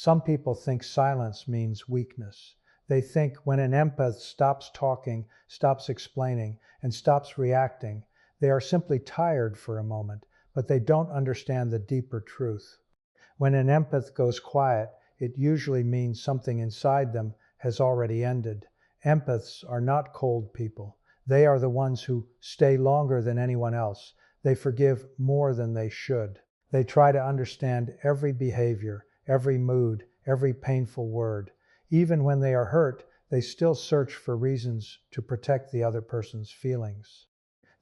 Some people think silence means weakness. They think when an empath stops talking, stops explaining, and stops reacting, they are simply tired for a moment, but they don't understand the deeper truth. When an empath goes quiet, it usually means something inside them has already ended. Empaths are not cold people. They are the ones who stay longer than anyone else. They forgive more than they should. They try to understand every behavior, every mood, every painful word. Even when they are hurt, they still search for reasons to protect the other person's feelings.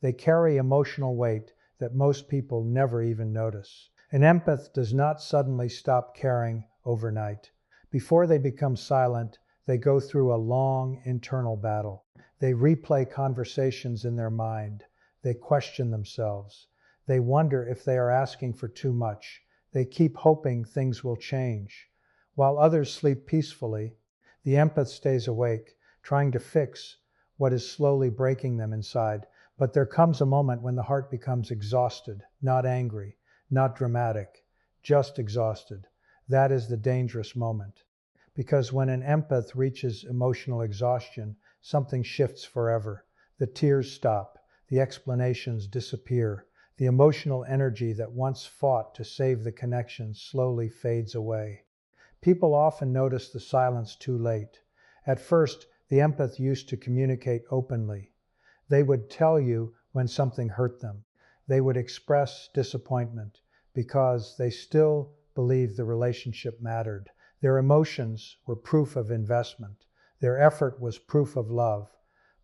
They carry emotional weight that most people never even notice. An empath does not suddenly stop caring overnight. Before they become silent, they go through a long internal battle. They replay conversations in their mind. They question themselves. They wonder if they are asking for too much. They keep hoping things will change. While others sleep peacefully, the empath stays awake, trying to fix what is slowly breaking them inside. But there comes a moment when the heart becomes exhausted, not angry, not dramatic, just exhausted. That is the dangerous moment. Because when an empath reaches emotional exhaustion, something shifts forever. The tears stop, the explanations disappear, the emotional energy that once fought to save the connection slowly fades away. People often notice the silence too late. At first, the empath used to communicate openly. They would tell you when something hurt them. They would express disappointment because they still believed the relationship mattered. Their emotions were proof of investment. Their effort was proof of love.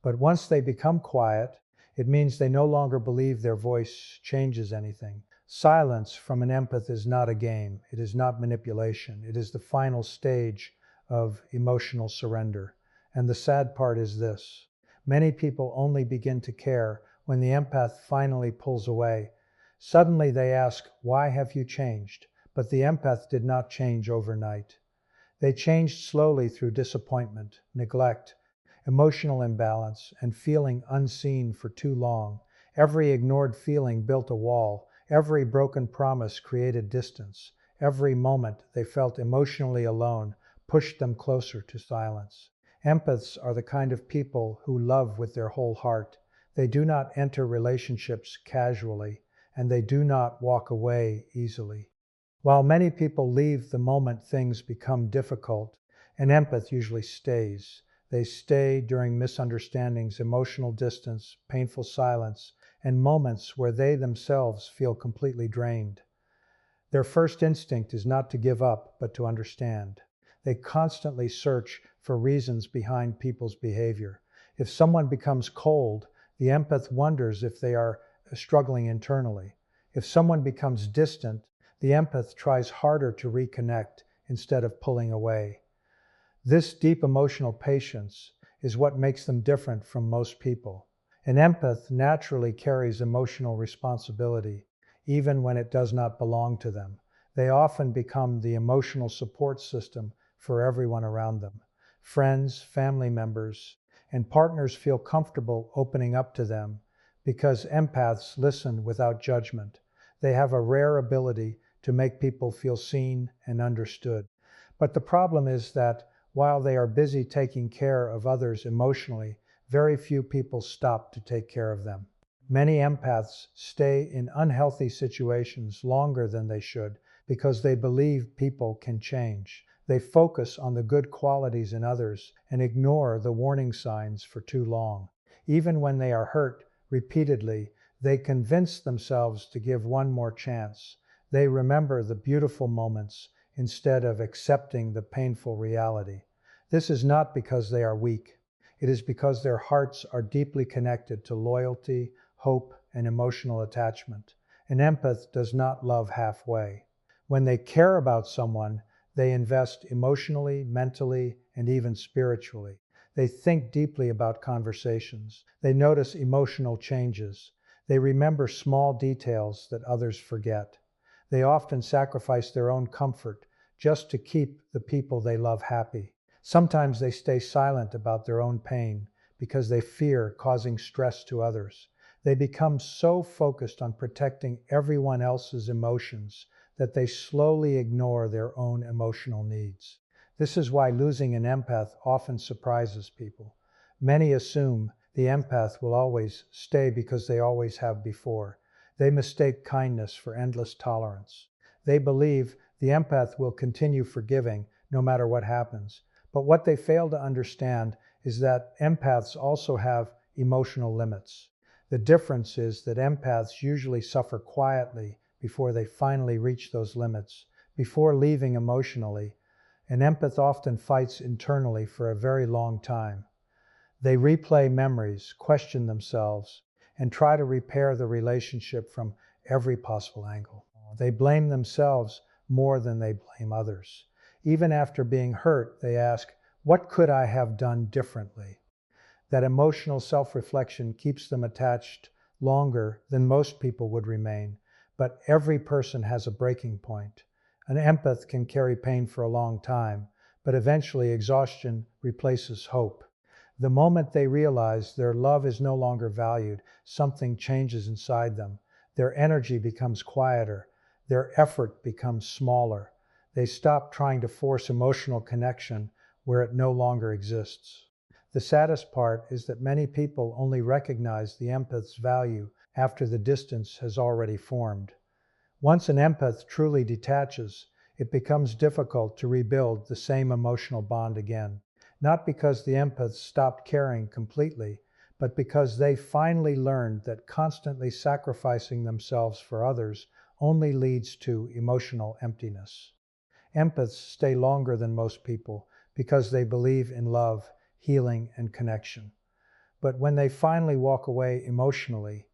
But once they become quiet, it means they no longer believe their voice changes anything. Silence from an empath is not a game. It is not manipulation. It is the final stage of emotional surrender. And the sad part is this. Many people only begin to care when the empath finally pulls away. Suddenly they ask, "Why have you changed?" But the empath did not change overnight. They changed slowly through disappointment, neglect, emotional imbalance, and feeling unseen for too long. Every ignored feeling built a wall. Every broken promise created distance. Every moment they felt emotionally alone pushed them closer to silence. Empaths are the kind of people who love with their whole heart. They do not enter relationships casually, and they do not walk away easily. While many people leave the moment things become difficult, an empath usually stays. They stay during misunderstandings, emotional distance, painful silence, and moments where they themselves feel completely drained. Their first instinct is not to give up, but to understand. They constantly search for reasons behind people's behavior. If someone becomes cold, the empath wonders if they are struggling internally. If someone becomes distant, the empath tries harder to reconnect instead of pulling away. This deep emotional patience is what makes them different from most people. An empath naturally carries emotional responsibility, even when it does not belong to them. They often become the emotional support system for everyone around them. Friends, family members, and partners feel comfortable opening up to them because empaths listen without judgment. They have a rare ability to make people feel seen and understood. But the problem is that while they are busy taking care of others emotionally, very few people stop to take care of them. Many empaths stay in unhealthy situations longer than they should because they believe people can change. They focus on the good qualities in others and ignore the warning signs for too long. Even when they are hurt repeatedly, they convince themselves to give one more chance. They remember the beautiful moments instead of accepting the painful reality. This is not because they are weak. It is because their hearts are deeply connected to loyalty, hope, and emotional attachment. An empath does not love halfway. When they care about someone, they invest emotionally, mentally, and even spiritually. They think deeply about conversations. They notice emotional changes. They remember small details that others forget. They often sacrifice their own comfort just to keep the people they love happy. Sometimes they stay silent about their own pain because they fear causing stress to others. They become so focused on protecting everyone else's emotions that they slowly ignore their own emotional needs. This is why losing an empath often surprises people. Many assume the empath will always stay because they always have before. They mistake kindness for endless tolerance. They believe the empath will continue forgiving no matter what happens. But what they fail to understand is that empaths also have emotional limits. The difference is that empaths usually suffer quietly before they finally reach those limits. Before leaving emotionally, an empath often fights internally for a very long time. They replay memories, question themselves, and try to repair the relationship from every possible angle. They blame themselves more than they blame others. Even after being hurt, they ask, "What could I have done differently?" That emotional self-reflection keeps them attached longer than most people would remain. But every person has a breaking point. An empath can carry pain for a long time, but eventually exhaustion replaces hope. The moment they realize their love is no longer valued, something changes inside them. Their energy becomes quieter. Their effort becomes smaller. They stop trying to force emotional connection where it no longer exists. The saddest part is that many people only recognize the empath's value after the distance has already formed. Once an empath truly detaches, it becomes difficult to rebuild the same emotional bond again. Not because the empath stopped caring completely, but because they finally learned that constantly sacrificing themselves for others only leads to emotional emptiness. Empaths stay longer than most people because they believe in love, healing, and connection. But when they finally walk away emotionally,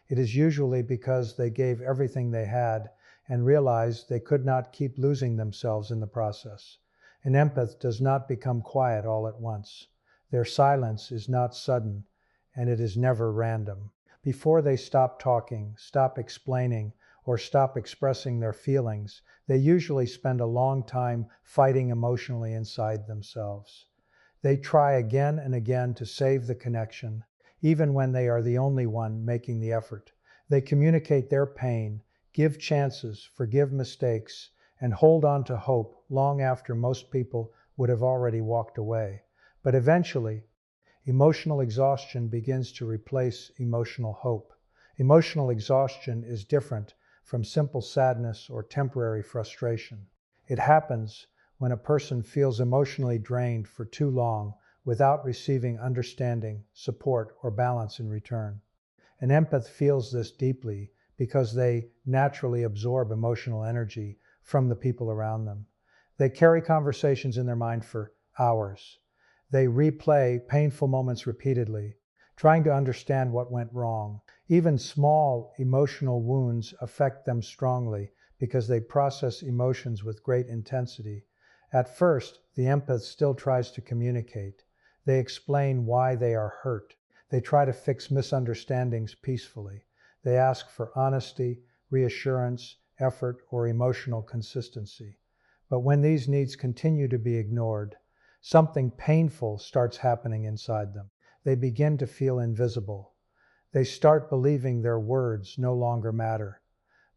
it is usually because they gave everything they had and realized they could not keep losing themselves in the process. An empath does not become quiet all at once. Their silence is not sudden, and it is never random. Before they stop talking, stop explaining, or stop expressing their feelings, they usually spend a long time fighting emotionally inside themselves. They try again and again to save the connection, even when they are the only one making the effort. They communicate their pain, give chances, forgive mistakes, and hold on to hope long after most people would have already walked away. But eventually, emotional exhaustion begins to replace emotional hope. Emotional exhaustion is different from simple sadness or temporary frustration. It happens when a person feels emotionally drained for too long without receiving understanding, support, or balance in return. An empath feels this deeply because they naturally absorb emotional energy from the people around them. They carry conversations in their mind for hours. They replay painful moments repeatedly, trying to understand what went wrong. Even small emotional wounds affect them strongly because they process emotions with great intensity. At first, the empath still tries to communicate. They explain why they are hurt. They try to fix misunderstandings peacefully. They ask for honesty, reassurance, effort, or emotional consistency. But when these needs continue to be ignored, something painful starts happening inside them. They begin to feel invisible. They start believing their words no longer matter.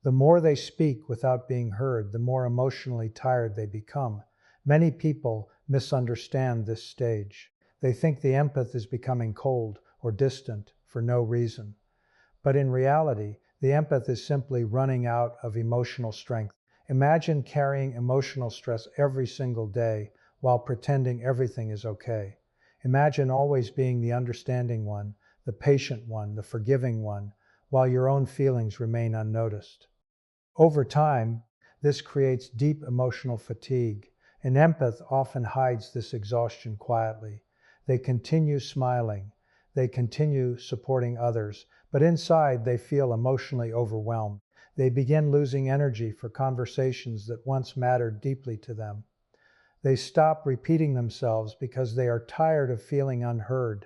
The more they speak without being heard, the more emotionally tired they become. Many people misunderstand this stage. They think the empath is becoming cold or distant for no reason. But in reality, the empath is simply running out of emotional strength. Imagine carrying emotional stress every single day while pretending everything is okay. Imagine always being the understanding one, the patient one, the forgiving one, while your own feelings remain unnoticed. Over time, this creates deep emotional fatigue. An empath often hides this exhaustion quietly. They continue smiling. They continue supporting others, but inside they feel emotionally overwhelmed. They begin losing energy for conversations that once mattered deeply to them. They stop repeating themselves because they are tired of feeling unheard.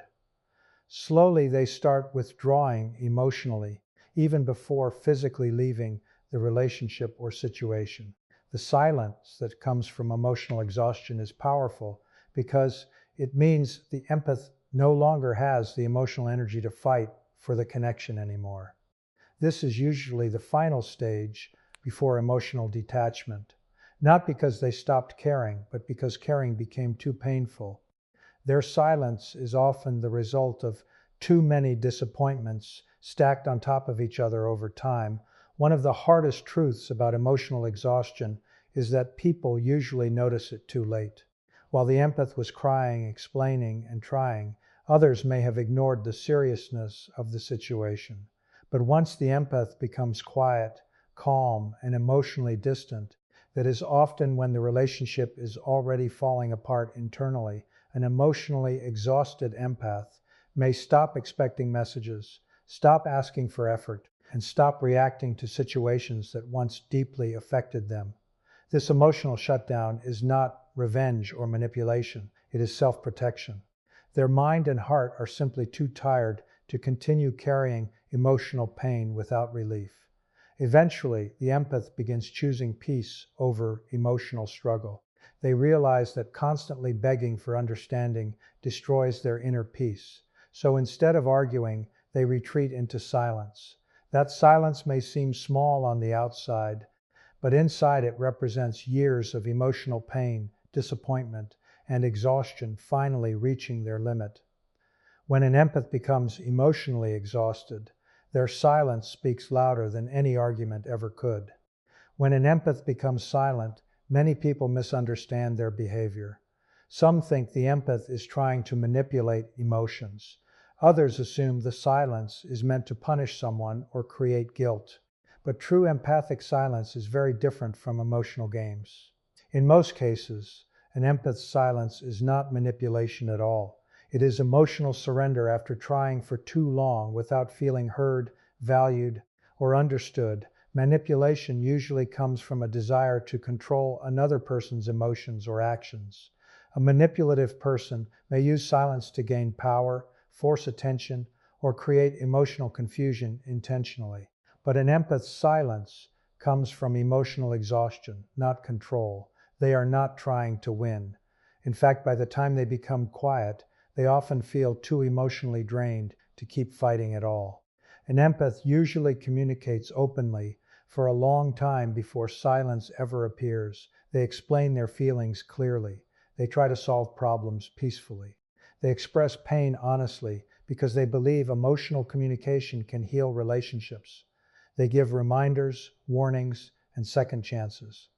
Slowly, they start withdrawing emotionally, even before physically leaving the relationship or situation. The silence that comes from emotional exhaustion is powerful because it means the empath no longer has the emotional energy to fight for the connection anymore. This is usually the final stage before emotional detachment. Not because they stopped caring, but because caring became too painful. Their silence is often the result of too many disappointments stacked on top of each other over time. One of the hardest truths about emotional exhaustion is that people usually notice it too late. While the empath was crying, explaining, and trying, others may have ignored the seriousness of the situation. But once the empath becomes quiet, calm, and emotionally distant, that is often when the relationship is already falling apart internally. An emotionally exhausted empath may stop expecting messages, stop asking for effort, and stop reacting to situations that once deeply affected them. This emotional shutdown is not revenge or manipulation, it is self-protection. Their mind and heart are simply too tired to continue carrying emotional pain without relief. Eventually, the empath begins choosing peace over emotional struggle. They realize that constantly begging for understanding destroys their inner peace. So instead of arguing, they retreat into silence. That silence may seem small on the outside, but inside it represents years of emotional pain, disappointment, and exhaustion finally reaching their limit. When an empath becomes emotionally exhausted, their silence speaks louder than any argument ever could. When an empath becomes silent, many people misunderstand their behavior. Some think the empath is trying to manipulate emotions. Others assume the silence is meant to punish someone or create guilt. But true empathic silence is very different from emotional games. In most cases, an empath's silence is not manipulation at all. It is emotional surrender after trying for too long without feeling heard, valued, or understood. Manipulation usually comes from a desire to control another person's emotions or actions. A manipulative person may use silence to gain power, force attention, or create emotional confusion intentionally. But an empath's silence comes from emotional exhaustion, not control. They are not trying to win. In fact, by the time they become quiet, they often feel too emotionally drained to keep fighting at all. An empath usually communicates openly for a long time before silence ever appears. They explain their feelings clearly. They try to solve problems peacefully. They express pain honestly because they believe emotional communication can heal relationships. They give reminders, warnings, and second chances.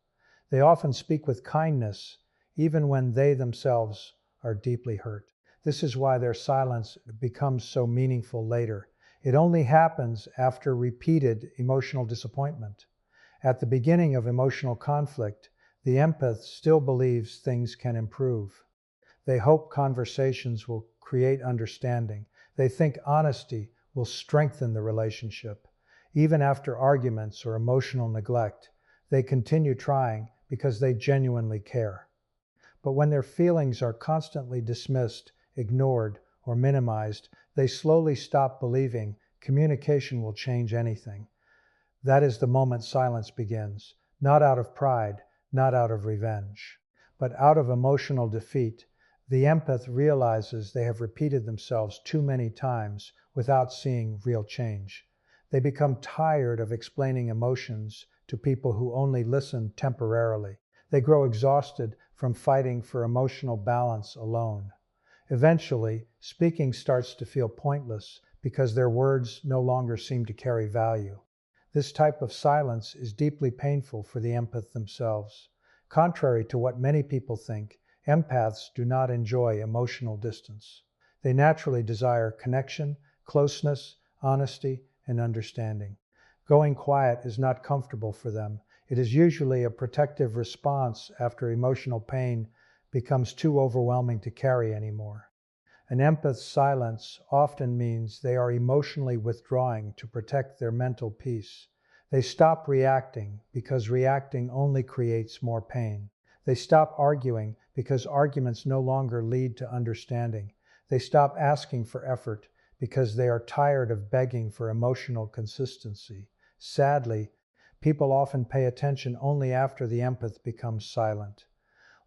They often speak with kindness, even when they themselves are deeply hurt. This is why their silence becomes so meaningful later. It only happens after repeated emotional disappointment. At the beginning of emotional conflict, the empath still believes things can improve. They hope conversations will create understanding. They think honesty will strengthen the relationship. Even after arguments or emotional neglect, they continue trying because they genuinely care. But when their feelings are constantly dismissed, ignored, or minimized, they slowly stop believing communication will change anything. That is the moment silence begins, not out of pride, not out of revenge, but out of emotional defeat. The empath realizes they have repeated themselves too many times without seeing real change. They become tired of explaining emotions to people who only listen temporarily. They grow exhausted from fighting for emotional balance alone. Eventually, speaking starts to feel pointless because their words no longer seem to carry value. This type of silence is deeply painful for the empath themselves. Contrary to what many people think, empaths do not enjoy emotional distance. They naturally desire connection, closeness, honesty, and understanding. Going quiet is not comfortable for them. It is usually a protective response after emotional pain becomes too overwhelming to carry anymore. An empath's silence often means they are emotionally withdrawing to protect their mental peace. They stop reacting because reacting only creates more pain. They stop arguing because arguments no longer lead to understanding. They stop asking for effort because they are tired of begging for emotional consistency. Sadly, people often pay attention only after the empath becomes silent.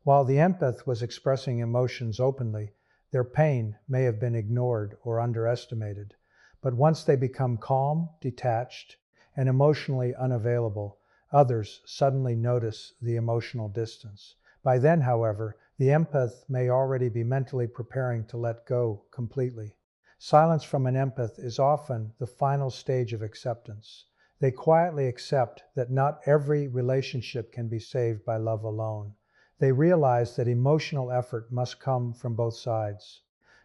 While the empath was expressing emotions openly, their pain may have been ignored or underestimated. But once they become calm, detached, and emotionally unavailable, Others suddenly notice the emotional distance. By then, however, the empath may already be mentally preparing to let go completely. Silence from an empath is often the final stage of acceptance. They quietly accept that not every relationship can be saved by love alone. They realize that emotional effort must come from both sides.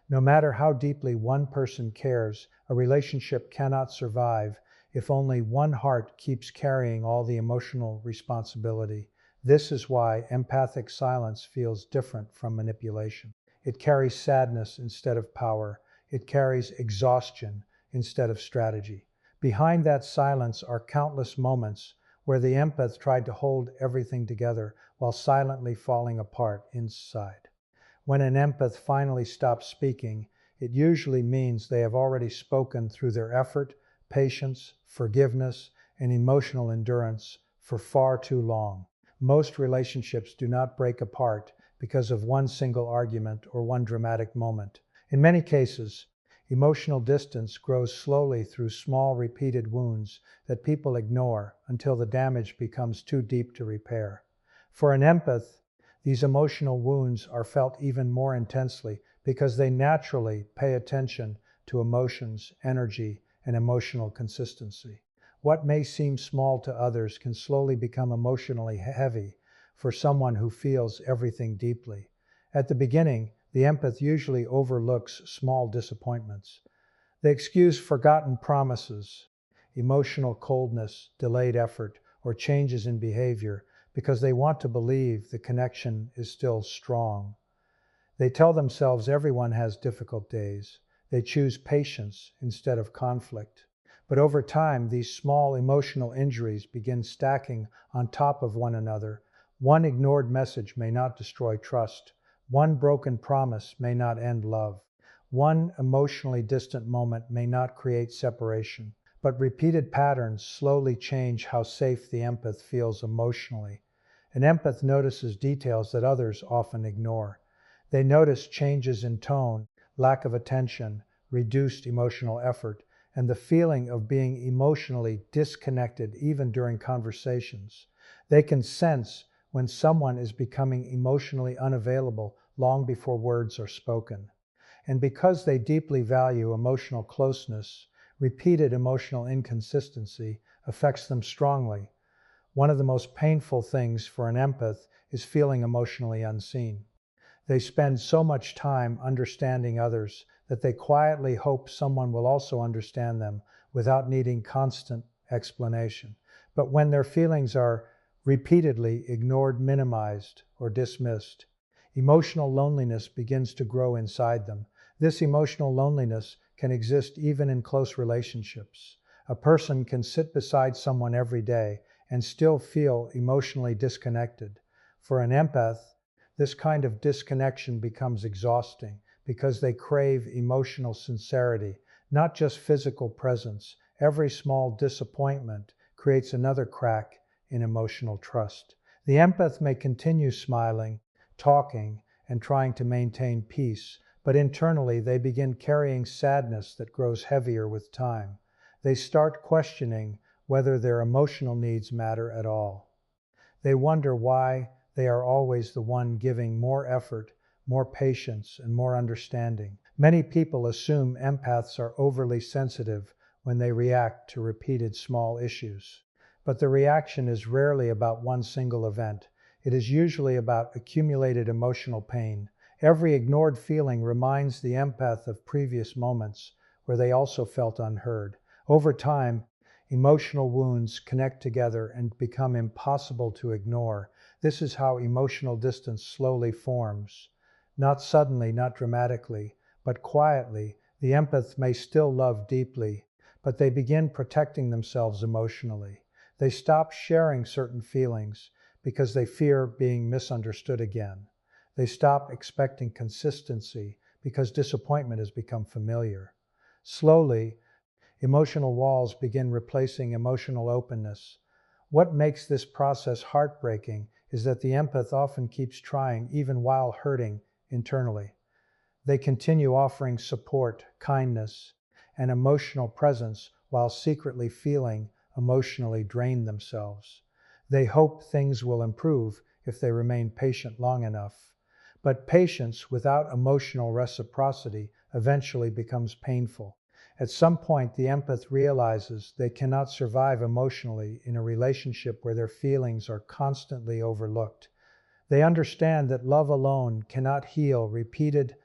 No matter how deeply one person cares, a relationship cannot survive if only one heart keeps carrying all the emotional responsibility. This is why empathic silence feels different from manipulation. It carries sadness instead of power. It carries exhaustion instead of strategy. Behind that silence are countless moments where the empath tried to hold everything together while silently falling apart inside. When an empath finally stops speaking, it usually means they have already spoken through their effort, patience, forgiveness, and emotional endurance for far too long. Most relationships do not break apart because of one single argument or one dramatic moment. In many cases, emotional distance grows slowly through small repeated wounds that people ignore until the damage becomes too deep to repair. For an empath, these emotional wounds are felt even more intensely because they naturally pay attention to emotions, energy, and emotional consistency. What may seem small to others can slowly become emotionally heavy for someone who feels everything deeply. At the beginning, the empath usually overlooks small disappointments. They excuse forgotten promises, emotional coldness, delayed effort, or changes in behavior because they want to believe the connection is still strong. They tell themselves everyone has difficult days. They choose patience instead of conflict. But over time, these small emotional injuries begin stacking on top of one another. One ignored message may not destroy trust. One broken promise may not end love. One emotionally distant moment may not create separation. But repeated patterns slowly change how safe the empath feels emotionally. An empath notices details that others often ignore. They notice changes in tone, lack of attention, reduced emotional effort, and the feeling of being emotionally disconnected even during conversations. They can sense when someone is becoming emotionally unavailable long before words are spoken. And because they deeply value emotional closeness, repeated emotional inconsistency affects them strongly. One of the most painful things for an empath is feeling emotionally unseen. They spend so much time understanding others that they quietly hope someone will also understand them without needing constant explanation. But when their feelings are repeatedly ignored, minimized, or dismissed, emotional loneliness begins to grow inside them. This emotional loneliness can exist even in close relationships. A person can sit beside someone every day and still feel emotionally disconnected. For an empath, this kind of disconnection becomes exhausting because they crave emotional sincerity, not just physical presence. Every small disappointment creates another crack in emotional trust. The empath may continue smiling, talking, and trying to maintain peace, but internally they begin carrying sadness that grows heavier with time. They start questioning whether their emotional needs matter at all. They wonder why they are always the one giving more effort, more patience, and more understanding. Many people assume empaths are overly sensitive when they react to repeated small issues. But the reaction is rarely about one single event. It is usually about accumulated emotional pain. Every ignored feeling reminds the empath of previous moments where they also felt unheard. Over time, emotional wounds connect together and become impossible to ignore. This is how emotional distance slowly forms. Not suddenly, not dramatically, but quietly. The empath may still love deeply, but they begin protecting themselves emotionally. They stop sharing certain feelings because they fear being misunderstood again. They stop expecting consistency because disappointment has become familiar. Slowly, emotional walls begin replacing emotional openness. What makes this process heartbreaking is that the empath often keeps trying even while hurting internally. They continue offering support, kindness, and emotional presence while secretly feeling emotionally drained themselves. They hope things will improve if they remain patient long enough. But patience without emotional reciprocity eventually becomes painful. At some point, the empath realizes they cannot survive emotionally in a relationship where their feelings are constantly overlooked. They understand that love alone cannot heal repeated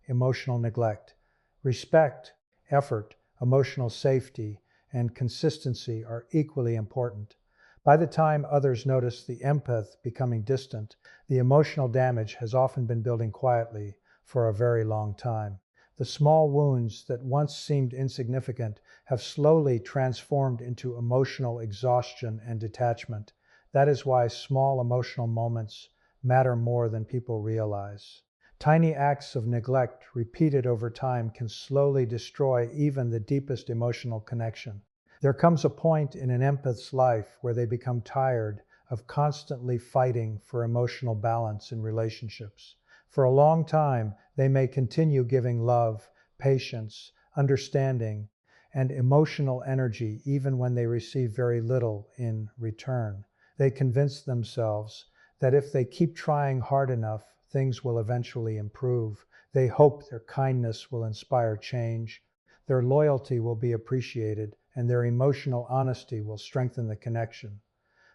emotional neglect. Respect, effort, emotional safety, and consistency are equally important. By the time others notice the empath becoming distant, the emotional damage has often been building quietly for a very long time. The small wounds that once seemed insignificant have slowly transformed into emotional exhaustion and detachment. That is why small emotional moments matter more than people realize. Tiny acts of neglect repeated over time can slowly destroy even the deepest emotional connection. There comes a point in an empath's life where they become tired of constantly fighting for emotional balance in relationships. For a long time, they may continue giving love, patience, understanding, and emotional energy even when they receive very little in return. They convince themselves that if they keep trying hard enough, things will eventually improve. They hope their kindness will inspire change, their loyalty will be appreciated, and their emotional honesty will strengthen the connection.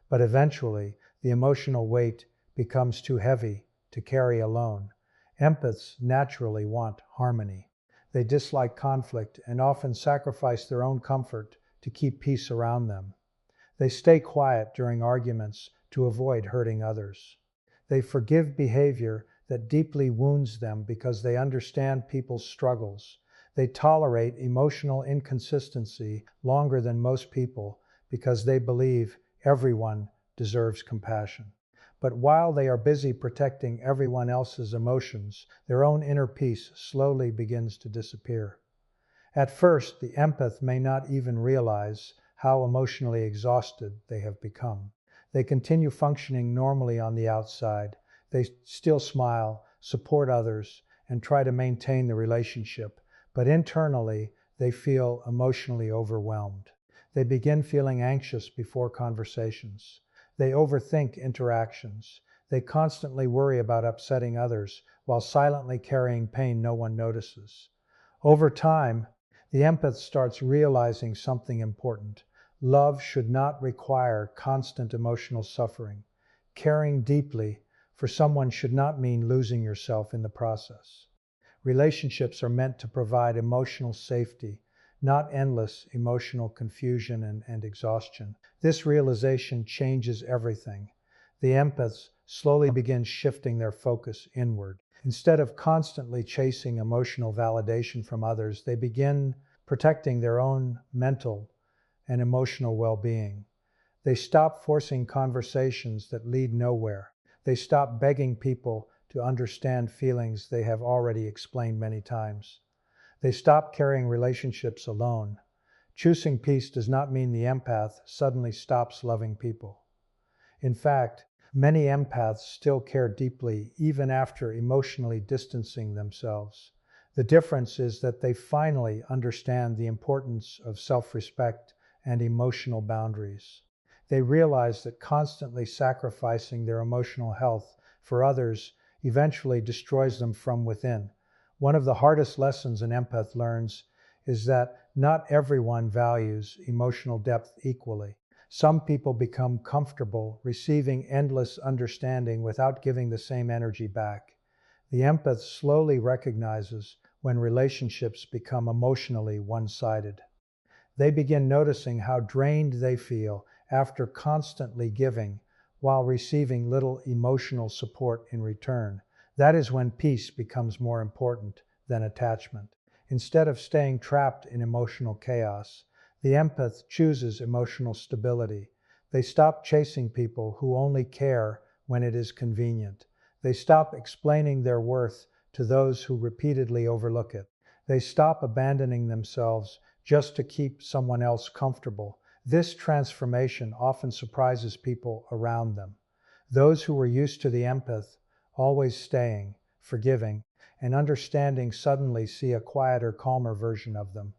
But eventually, the emotional weight becomes too heavy to carry alone. Empaths naturally want harmony. They dislike conflict and often sacrifice their own comfort to keep peace around them. They stay quiet during arguments to avoid hurting others. They forgive behavior that deeply wounds them because they understand people's struggles. They tolerate emotional inconsistency longer than most people because they believe everyone deserves compassion. But while they are busy protecting everyone else's emotions, their own inner peace slowly begins to disappear. At first, the empath may not even realize how emotionally exhausted they have become. They continue functioning normally on the outside. They still smile, support others, and try to maintain the relationship. But internally, they feel emotionally overwhelmed. They begin feeling anxious before conversations. They overthink interactions. They constantly worry about upsetting others while silently carrying pain no one notices. Over time, the empath starts realizing something important. Love should not require constant emotional suffering. Caring deeply for someone should not mean losing yourself in the process. Relationships are meant to provide emotional safety, not endless emotional confusion and exhaustion. This realization changes everything. The empaths slowly begin shifting their focus inward. Instead of constantly chasing emotional validation from others, they begin protecting their own mental and emotional well-being. They stop forcing conversations that lead nowhere. They stop begging people to understand feelings they have already explained many times. They stop carrying relationships alone. Choosing peace does not mean the empath suddenly stops loving people. In fact, many empaths still care deeply even after emotionally distancing themselves. The difference is that they finally understand the importance of self-respect and emotional boundaries. They realize that constantly sacrificing their emotional health for others eventually destroys them from within. One of the hardest lessons an empath learns is that not everyone values emotional depth equally. Some people become comfortable receiving endless understanding without giving the same energy back. The empath slowly recognizes when relationships become emotionally one-sided. They begin noticing how drained they feel after constantly giving while receiving little emotional support in return. That is when peace becomes more important than attachment. Instead of staying trapped in emotional chaos, the empath chooses emotional stability. They stop chasing people who only care when it is convenient. They stop explaining their worth to those who repeatedly overlook it. They stop abandoning themselves just to keep someone else comfortable. This transformation often surprises people around them. Those who were used to the empath, always staying, forgiving, and understanding suddenly see a quieter, calmer version of them.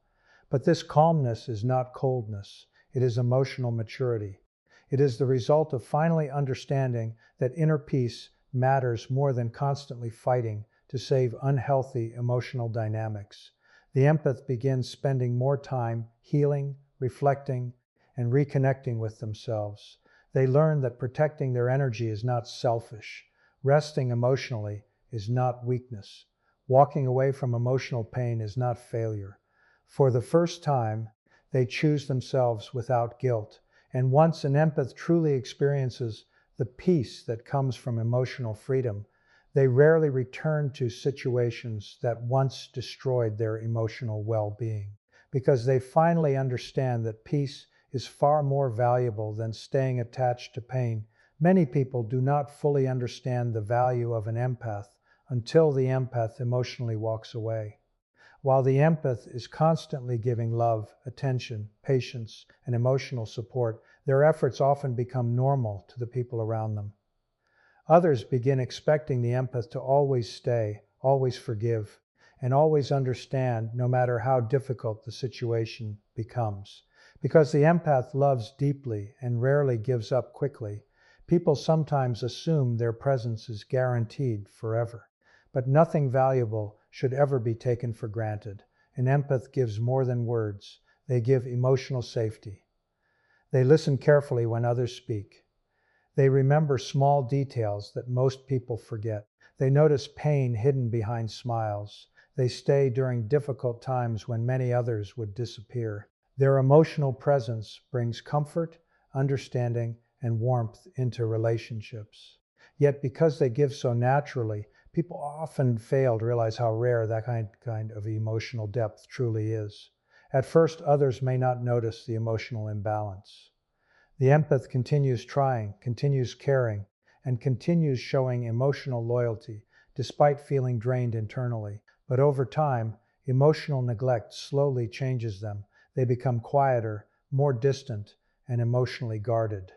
But this calmness is not coldness. It is emotional maturity. It is the result of finally understanding that inner peace matters more than constantly fighting to save unhealthy emotional dynamics. The empath begins spending more time healing, reflecting, and reconnecting with themselves. They learn that protecting their energy is not selfish. Resting emotionally is not weakness. Walking away from emotional pain is not failure. For the first time, they choose themselves without guilt. And once an empath truly experiences the peace that comes from emotional freedom, they rarely return to situations that once destroyed their emotional well-being, because they finally understand that peace is far more valuable than staying attached to pain. Many people do not fully understand the value of an empath until the empath emotionally walks away. While the empath is constantly giving love, attention, patience, and emotional support, their efforts often become normal to the people around them. Others begin expecting the empath to always stay, always forgive, and always understand no matter how difficult the situation becomes. Because the empath loves deeply and rarely gives up quickly, people sometimes assume their presence is guaranteed forever. But nothing valuable should ever be taken for granted. An empath gives more than words. They give emotional safety. They listen carefully when others speak. They remember small details that most people forget. They notice pain hidden behind smiles. They stay during difficult times when many others would disappear. Their emotional presence brings comfort, understanding, and warmth into relationships. Yet because they give so naturally, people often fail to realize how rare that kind of emotional depth truly is. At first, others may not notice the emotional imbalance. The empath continues trying, continues caring, and continues showing emotional loyalty despite feeling drained internally. But over time, emotional neglect slowly changes them. They become quieter, more distant, and emotionally guarded.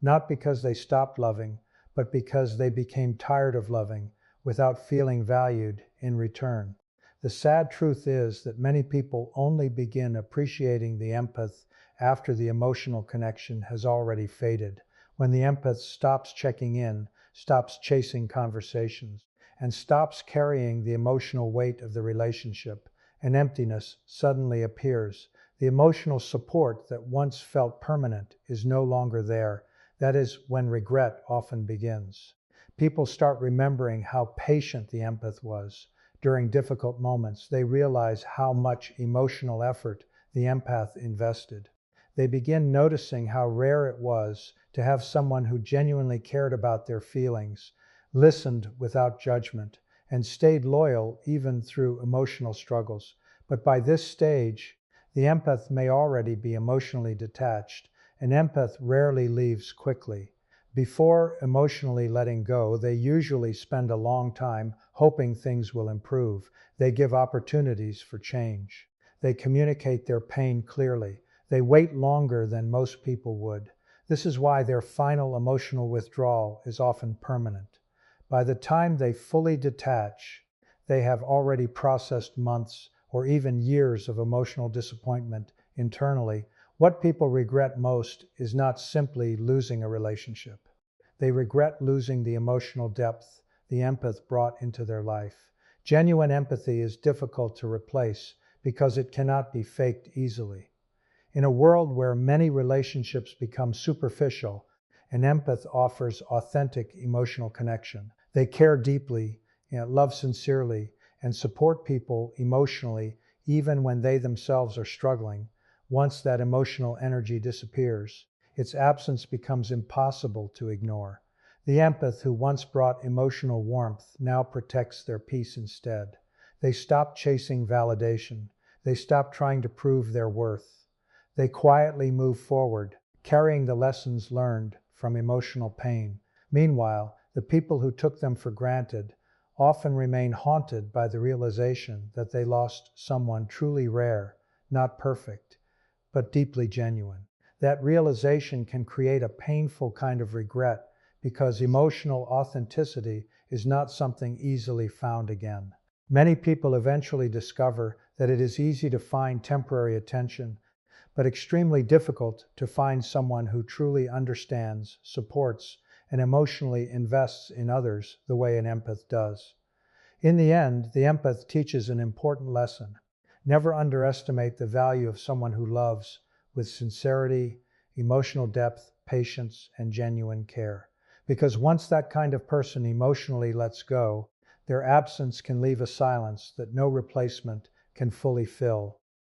Not because they stopped loving, but because they became tired of loving without feeling valued in return. The sad truth is that many people only begin appreciating the empath after the emotional connection has already faded, when the empath stops checking in, stops chasing conversations, and stops carrying the emotional weight of the relationship, an emptiness suddenly appears. The emotional support that once felt permanent is no longer there. That is when regret often begins. People start remembering how patient the empath was. During difficult moments, they realize how much emotional effort the empath invested. They begin noticing how rare it was to have someone who genuinely cared about their feelings, listened without judgment, and stayed loyal even through emotional struggles. But by this stage, the empath may already be emotionally detached. An empath rarely leaves quickly. Before emotionally letting go, they usually spend a long time hoping things will improve. They give opportunities for change. They communicate their pain clearly. They wait longer than most people would. This is why their final emotional withdrawal is often permanent. By the time they fully detach, they have already processed months or even years of emotional disappointment internally. What people regret most is not simply losing a relationship. They regret losing the emotional depth the empath brought into their life. Genuine empathy is difficult to replace because it cannot be faked easily. In a world where many relationships become superficial, an empath offers authentic emotional connection. They care deeply, love sincerely, and support people emotionally even when they themselves are struggling. Once that emotional energy disappears, its absence becomes impossible to ignore. The empath who once brought emotional warmth now protects their peace instead. They stop chasing validation. They stop trying to prove their worth. They quietly move forward, carrying the lessons learned from emotional pain. Meanwhile, the people who took them for granted often remain haunted by the realization that they lost someone truly rare, not perfect, but deeply genuine. That realization can create a painful kind of regret because emotional authenticity is not something easily found again. Many people eventually discover that it is easy to find temporary attention, but extremely difficult to find someone who truly understands, supports, and emotionally invests in others the way an empath does. In the end, the empath teaches an important lesson. Never underestimate the value of someone who loves with sincerity, emotional depth, patience, and genuine care. Because once that kind of person emotionally lets go, their absence can leave a silence that no replacement can fully fill.